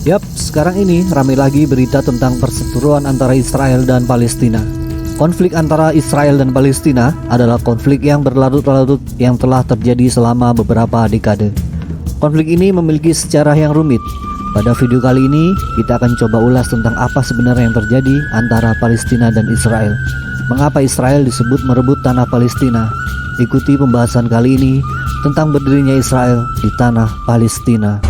Yap, sekarang ini ramai lagi berita tentang perseteruan antara Israel dan Palestina. Konflik antara Israel dan Palestina adalah konflik yang berlarut-larut yang telah terjadi selama beberapa dekade. Konflik ini memiliki sejarah yang rumit. Pada video kali ini, kita akan coba ulas tentang apa sebenarnya yang terjadi antara Palestina dan Israel. Mengapa Israel disebut merebut tanah Palestina? Ikuti pembahasan kali ini tentang berdirinya Israel di tanah Palestina.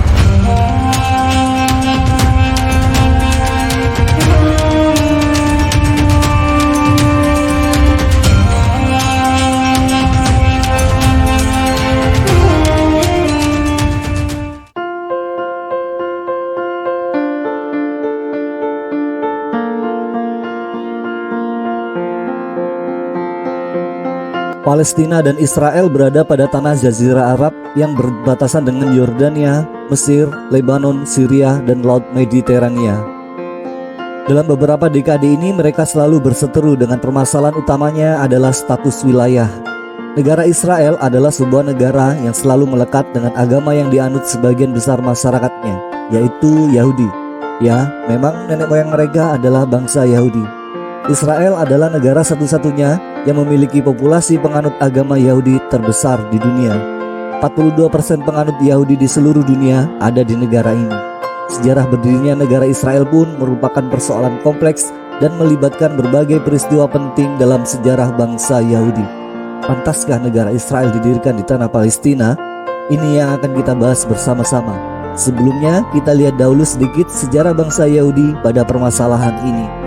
Palestina dan Israel berada pada tanah Jazirah Arab yang berbatasan dengan Yordania, Mesir, Lebanon, Syria, dan Laut Mediterania. Dalam beberapa dekade ini mereka selalu berseteru dengan permasalahan utamanya adalah status wilayah. Negara Israel adalah sebuah negara yang selalu melekat dengan agama yang dianut sebagian besar masyarakatnya, yaitu Yahudi. Ya, memang nenek moyang mereka adalah bangsa Yahudi. Israel adalah negara satu-satunya yang memiliki populasi penganut agama Yahudi terbesar di dunia. 42% penganut Yahudi di seluruh dunia ada di negara ini. Sejarah berdirinya negara Israel pun merupakan persoalan kompleks dan melibatkan berbagai peristiwa penting dalam sejarah bangsa Yahudi. Pantaskah negara Israel didirikan di tanah Palestina? Ini yang akan kita bahas bersama-sama. Sebelumnya, kita lihat dahulu sedikit sejarah bangsa Yahudi pada permasalahan ini.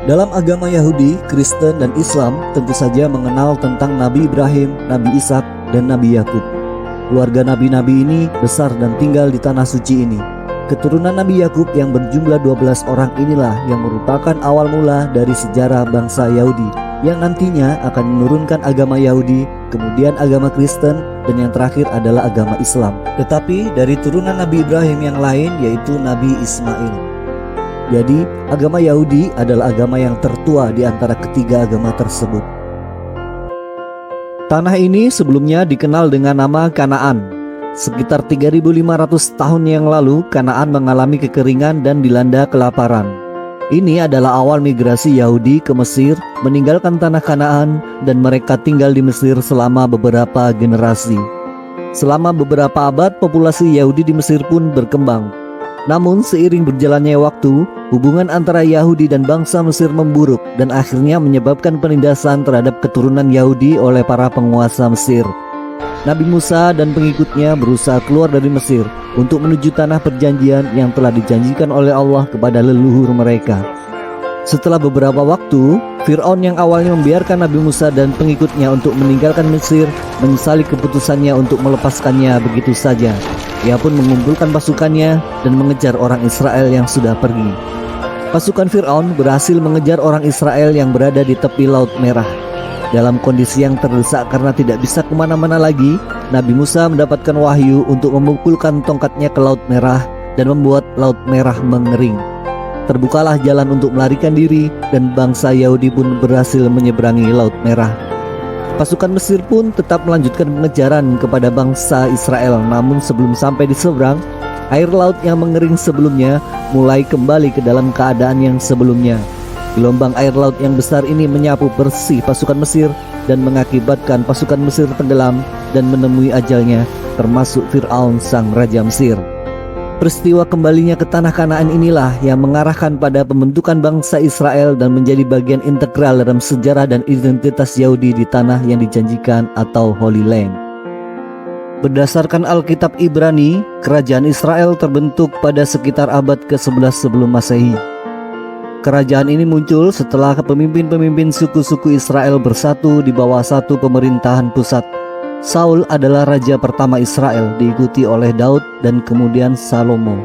Dalam agama Yahudi, Kristen, dan Islam tentu saja mengenal tentang Nabi Ibrahim, Nabi Ishak, dan Nabi Yakub. Keluarga nabi-nabi ini besar dan tinggal di tanah suci ini. Keturunan Nabi Yakub yang berjumlah 12 orang inilah yang merupakan awal mula dari sejarah bangsa Yahudi yang nantinya akan menurunkan agama Yahudi, kemudian agama Kristen, dan yang terakhir adalah agama Islam. Tetapi dari turunan Nabi Ibrahim yang lain yaitu Nabi Ismail. Jadi, agama Yahudi adalah agama yang tertua di antara ketiga agama tersebut. Tanah ini sebelumnya dikenal dengan nama Kanaan. Sekitar 3.500 tahun yang lalu, Kanaan mengalami kekeringan dan dilanda kelaparan. Ini adalah awal migrasi Yahudi ke Mesir, meninggalkan tanah Kanaan, dan mereka tinggal di Mesir selama beberapa generasi. Selama beberapa abad, populasi Yahudi di Mesir pun berkembang. Namun seiring berjalannya waktu, hubungan antara Yahudi dan bangsa Mesir memburuk dan akhirnya menyebabkan penindasan terhadap keturunan Yahudi oleh para penguasa Mesir. Nabi Musa dan pengikutnya berusaha keluar dari Mesir untuk menuju tanah perjanjian yang telah dijanjikan oleh Allah kepada leluhur mereka. Setelah beberapa waktu, Fir'aun yang awalnya membiarkan Nabi Musa dan pengikutnya untuk meninggalkan Mesir menyesali keputusannya untuk melepaskannya begitu saja. Ia pun mengumpulkan pasukannya dan mengejar orang Israel yang sudah pergi. Pasukan Fir'aun berhasil mengejar orang Israel yang berada di tepi Laut Merah. Dalam kondisi yang terdesak karena tidak bisa kemana-mana lagi, Nabi Musa mendapatkan wahyu untuk memukulkan tongkatnya ke Laut Merah dan membuat Laut Merah mengering. Terbukalah jalan untuk melarikan diri dan bangsa Yahudi pun berhasil menyeberangi Laut Merah. Pasukan Mesir pun tetap melanjutkan pengejaran kepada bangsa Israel, namun sebelum sampai di seberang, air laut yang mengering sebelumnya mulai kembali ke dalam keadaan yang sebelumnya. Gelombang air laut yang besar ini menyapu bersih pasukan Mesir dan mengakibatkan pasukan Mesir tenggelam dan menemui ajalnya, termasuk Fir'aun sang raja Mesir. Peristiwa kembalinya ke tanah Kanaan inilah yang mengarahkan pada pembentukan bangsa Israel dan menjadi bagian integral dalam sejarah dan identitas Yahudi di tanah yang dijanjikan atau Holy Land. Berdasarkan Alkitab Ibrani, kerajaan Israel terbentuk pada sekitar abad ke-11 sebelum Masehi. Kerajaan ini muncul setelah pemimpin-pemimpin suku-suku Israel bersatu di bawah satu pemerintahan pusat. Saul adalah raja pertama Israel, diikuti oleh Daud dan kemudian Salomo.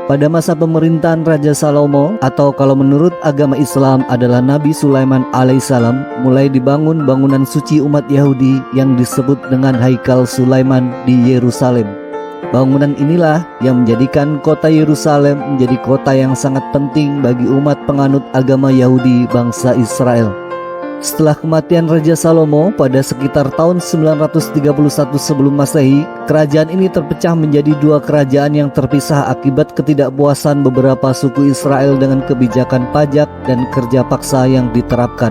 Pada masa pemerintahan Raja Salomo, atau kalau menurut agama Islam adalah Nabi Sulaiman alaihissalam, mulai dibangun bangunan suci umat Yahudi yang disebut dengan Haikal Sulaiman di Yerusalem. Bangunan inilah yang menjadikan kota Yerusalem menjadi kota yang sangat penting bagi umat penganut agama Yahudi bangsa Israel. Setelah kematian Raja Salomo pada sekitar tahun 931 sebelum Masehi, kerajaan ini terpecah menjadi dua kerajaan yang terpisah akibat ketidakpuasan beberapa suku Israel dengan kebijakan pajak dan kerja paksa yang diterapkan.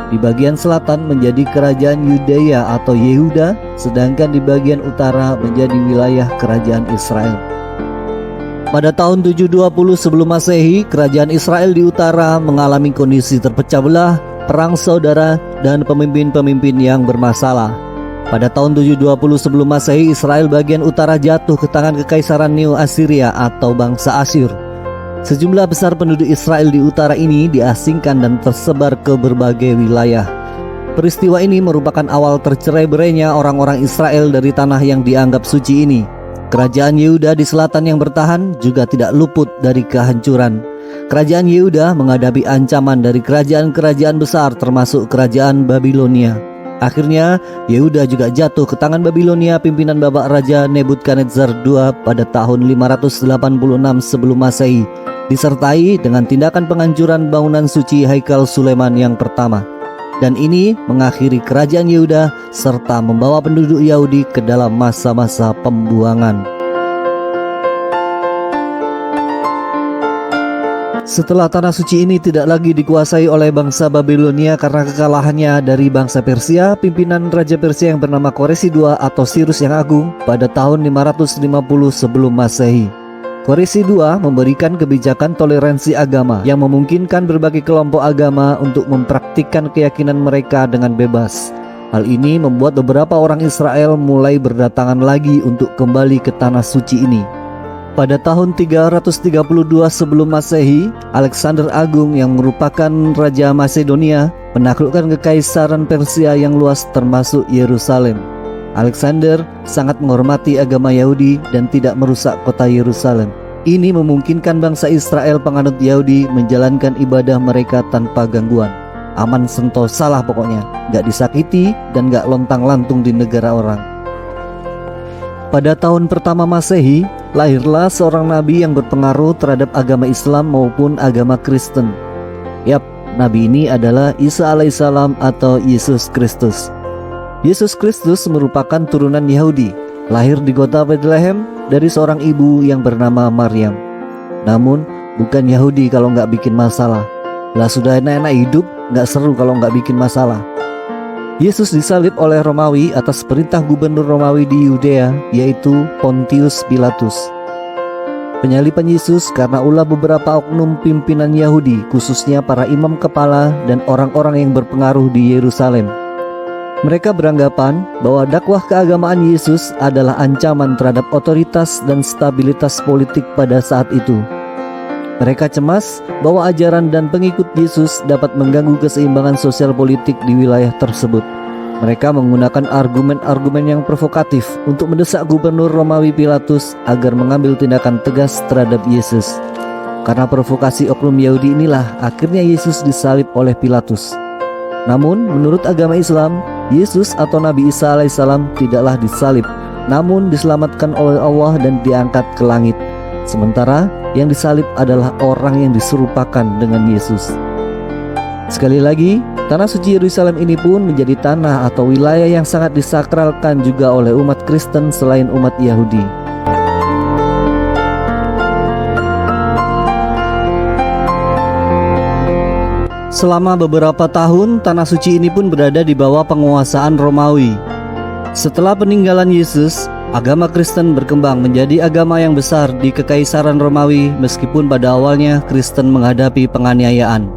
Di bagian selatan menjadi kerajaan Yudea atau Yehuda, sedangkan di bagian utara menjadi wilayah kerajaan Israel. Pada tahun 720 sebelum Masehi, kerajaan Israel di utara mengalami kondisi terpecah belah, perang saudara, dan pemimpin-pemimpin yang bermasalah. Pada tahun 720 sebelum Masehi, Israel bagian utara jatuh ke tangan Kekaisaran Neo Assyria atau bangsa Asyur. Sejumlah besar penduduk Israel di utara ini diasingkan dan tersebar ke berbagai wilayah. Peristiwa ini merupakan awal tercerai-berainya orang-orang Israel dari tanah yang dianggap suci ini. Kerajaan Yehuda di selatan yang bertahan juga tidak luput dari kehancuran. Kerajaan Yehuda menghadapi ancaman dari kerajaan-kerajaan besar termasuk kerajaan Babilonia. Akhirnya Yehuda juga jatuh ke tangan Babilonia pimpinan Bapak Raja Nebukadnezar II pada tahun 586 sebelum Masehi, disertai dengan tindakan penghancuran bangunan suci Haikal Sulaiman yang pertama. Dan ini mengakhiri kerajaan Yehuda serta membawa penduduk Yahudi ke dalam masa-masa pembuangan. Setelah tanah suci ini tidak lagi dikuasai oleh bangsa Babilonia karena kekalahannya dari bangsa Persia, pimpinan Raja Persia yang bernama Koresi II atau Sirus yang Agung pada tahun 550 sebelum Masehi. Koresi II memberikan kebijakan toleransi agama yang memungkinkan berbagai kelompok agama untuk mempraktikkan keyakinan mereka dengan bebas. Hal ini membuat beberapa orang Israel mulai berdatangan lagi untuk kembali ke tanah suci ini. Pada tahun 332 sebelum Masehi, Alexander Agung yang merupakan Raja Macedonia menaklukkan Kekaisaran Persia yang luas termasuk Yerusalem. Alexander sangat menghormati agama Yahudi dan tidak merusak kota Yerusalem. Ini memungkinkan bangsa Israel penganut Yahudi menjalankan ibadah mereka tanpa gangguan. Aman sentoh salah pokoknya, gak disakiti dan gak lontang-lantung di negara orang. Pada tahun pertama Masehi, lahirlah seorang nabi yang berpengaruh terhadap agama Islam maupun agama Kristen. Yap, nabi ini adalah Isa alaihissalam atau Yesus Kristus. Yesus Kristus merupakan turunan Yahudi, lahir di kota Bethlehem dari seorang ibu yang bernama Maryam. Namun, bukan Yahudi kalau nggak bikin masalah. Lah sudah enak-enak hidup, nggak seru kalau nggak bikin masalah. Yesus disalib oleh Romawi atas perintah gubernur Romawi di Yudea, yaitu Pontius Pilatus. Penyaliban Yesus karena ulah beberapa oknum pimpinan Yahudi, khususnya para imam kepala dan orang-orang yang berpengaruh di Yerusalem. Mereka beranggapan bahwa dakwah keagamaan Yesus adalah ancaman terhadap otoritas dan stabilitas politik pada saat itu. Mereka cemas bahwa ajaran dan pengikut Yesus dapat mengganggu keseimbangan sosial politik di wilayah tersebut. Mereka menggunakan argumen-argumen yang provokatif untuk mendesak gubernur Romawi Pilatus agar mengambil tindakan tegas terhadap Yesus. Karena provokasi oknum Yahudi inilah akhirnya Yesus disalib oleh Pilatus. Namun menurut agama Islam, Yesus atau Nabi Isa alaihissalam tidaklah disalib, namun diselamatkan oleh Allah dan diangkat ke langit. Sementara yang disalib adalah orang yang diserupakan dengan Yesus. Sekali lagi, tanah suci Yerusalem ini pun menjadi tanah atau wilayah yang sangat disakralkan juga oleh umat Kristen selain umat Yahudi. Selama beberapa tahun, tanah suci ini pun berada di bawah penguasaan Romawi. Setelah peninggalan Yesus, agama Kristen berkembang menjadi agama yang besar di Kekaisaran Romawi meskipun pada awalnya Kristen menghadapi penganiayaan.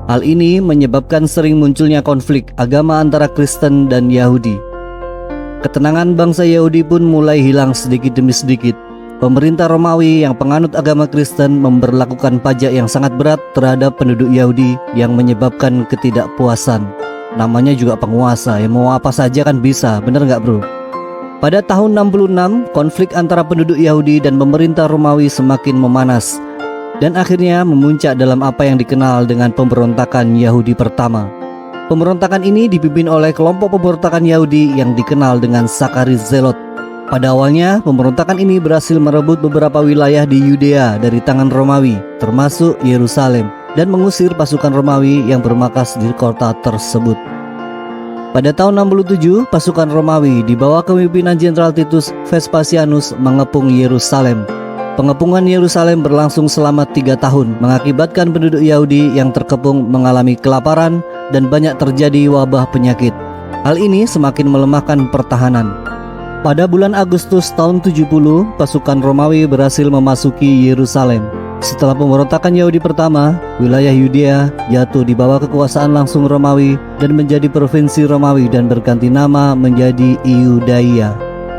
Hal ini menyebabkan sering munculnya konflik agama antara Kristen dan Yahudi. Ketenangan bangsa Yahudi pun mulai hilang sedikit demi sedikit. Pemerintah Romawi yang penganut agama Kristen memberlakukan pajak yang sangat berat terhadap penduduk Yahudi yang menyebabkan ketidakpuasan. Namanya juga penguasa, ya mau apa saja kan bisa, bener gak bro? Pada tahun 66, konflik antara penduduk Yahudi dan pemerintah Romawi semakin memanas dan akhirnya memuncak dalam apa yang dikenal dengan pemberontakan Yahudi pertama. Pemberontakan ini dipimpin oleh kelompok pemberontakan Yahudi yang dikenal dengan Sakaris Zelot. Pada awalnya, pemberontakan ini berhasil merebut beberapa wilayah di Yudea dari tangan Romawi, termasuk Yerusalem, dan mengusir pasukan Romawi yang bermarkas di kota tersebut. Pada tahun 67, pasukan Romawi di bawah kepemimpinan Jenderal Titus Vespasianus mengepung Yerusalem. Pengepungan Yerusalem berlangsung selama 3 tahun, mengakibatkan penduduk Yahudi yang terkepung mengalami kelaparan dan banyak terjadi wabah penyakit. Hal ini semakin melemahkan pertahanan. Pada bulan Agustus tahun 70, pasukan Romawi berhasil memasuki Yerusalem. Setelah pemberontakan Yahudi pertama, wilayah Yudea jatuh di bawah kekuasaan langsung Romawi dan menjadi provinsi Romawi dan berganti nama menjadi Iudaia.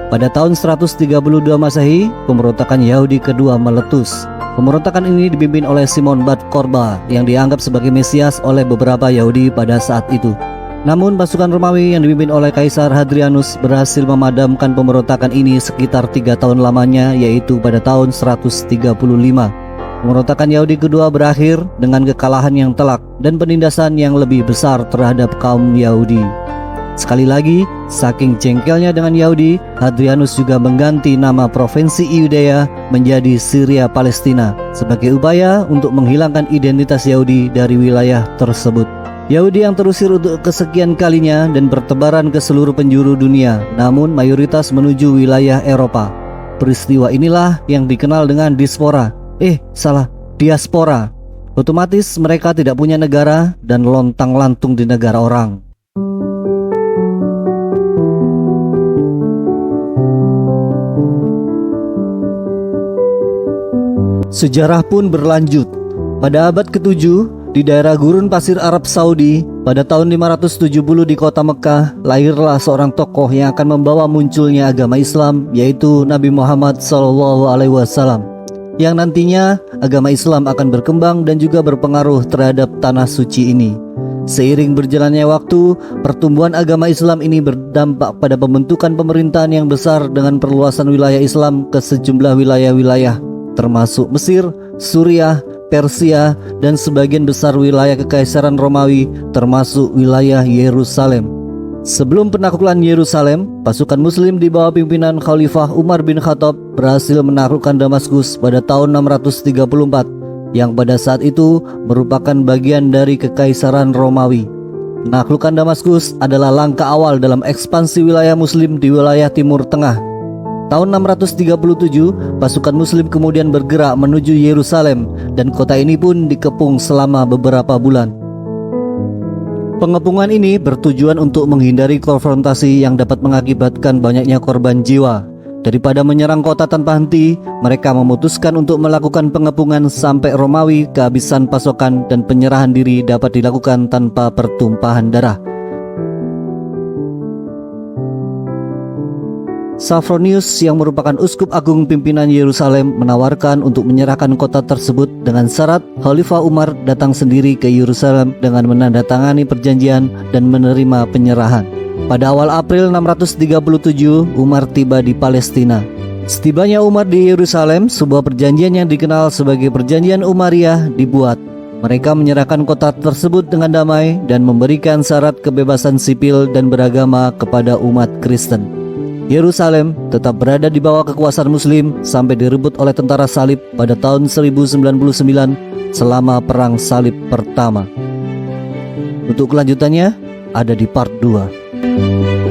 Pada tahun 132 Masehi, pemberontakan Yahudi kedua meletus. Pemberontakan ini dipimpin oleh Simon Bar Korba yang dianggap sebagai Mesias oleh beberapa Yahudi pada saat itu. Namun pasukan Romawi yang dipimpin oleh Kaisar Hadrianus berhasil memadamkan pemberontakan ini sekitar 3 tahun lamanya, yaitu pada tahun 135. Pemberontakan Yahudi kedua berakhir dengan kekalahan yang telak dan penindasan yang lebih besar terhadap kaum Yahudi. Sekali lagi, saking jengkelnya dengan Yahudi, Hadrianus juga mengganti nama provinsi Yudea menjadi Syria Palestina sebagai upaya untuk menghilangkan identitas Yahudi dari wilayah tersebut. Yahudi yang terusir untuk kesekian kalinya dan bertebaran ke seluruh penjuru dunia, namun mayoritas menuju wilayah Eropa. Peristiwa inilah yang dikenal dengan diaspora. Diaspora. Otomatis mereka tidak punya negara dan lontang-lantung di negara orang. Sejarah pun berlanjut. Pada abad ke-7, di daerah gurun pasir Arab Saudi, pada tahun 570 di kota Mekah, lahirlah seorang tokoh yang akan membawa munculnya agama Islam, yaitu Nabi Muhammad SAW. Yang nantinya agama Islam akan berkembang dan juga berpengaruh terhadap tanah suci ini. Seiring berjalannya waktu, pertumbuhan agama Islam ini berdampak pada pembentukan pemerintahan yang besar dengan perluasan wilayah Islam ke sejumlah wilayah-wilayah, termasuk Mesir, Suriah, Persia, dan sebagian besar wilayah Kekaisaran Romawi, termasuk wilayah Yerusalem. Sebelum penaklukan Yerusalem, pasukan Muslim di bawah pimpinan Khalifah Umar bin Khattab berhasil menaklukkan Damaskus pada tahun 634, yang pada saat itu merupakan bagian dari Kekaisaran Romawi. Penaklukan Damaskus adalah langkah awal dalam ekspansi wilayah Muslim di wilayah Timur Tengah. Tahun 637, pasukan Muslim kemudian bergerak menuju Yerusalem dan kota ini pun dikepung selama beberapa bulan. Pengepungan ini bertujuan untuk menghindari konfrontasi yang dapat mengakibatkan banyaknya korban jiwa. Daripada menyerang kota tanpa henti, mereka memutuskan untuk melakukan pengepungan sampai Romawi kehabisan pasokan dan penyerahan diri dapat dilakukan tanpa pertumpahan darah. Sophronius yang merupakan uskup agung pimpinan Yerusalem menawarkan untuk menyerahkan kota tersebut dengan syarat Khalifah Umar datang sendiri ke Yerusalem dengan menandatangani perjanjian dan menerima penyerahan. Pada awal April 637, Umar tiba di Palestina. Setibanya Umar di Yerusalem, sebuah perjanjian yang dikenal sebagai Perjanjian Umayyah dibuat. Mereka menyerahkan kota tersebut dengan damai dan memberikan syarat kebebasan sipil dan beragama kepada umat Kristen. Yerusalem tetap berada di bawah kekuasaan Muslim sampai direbut oleh tentara salib pada tahun 1099 selama Perang Salib Pertama. Untuk kelanjutannya ada di part 2.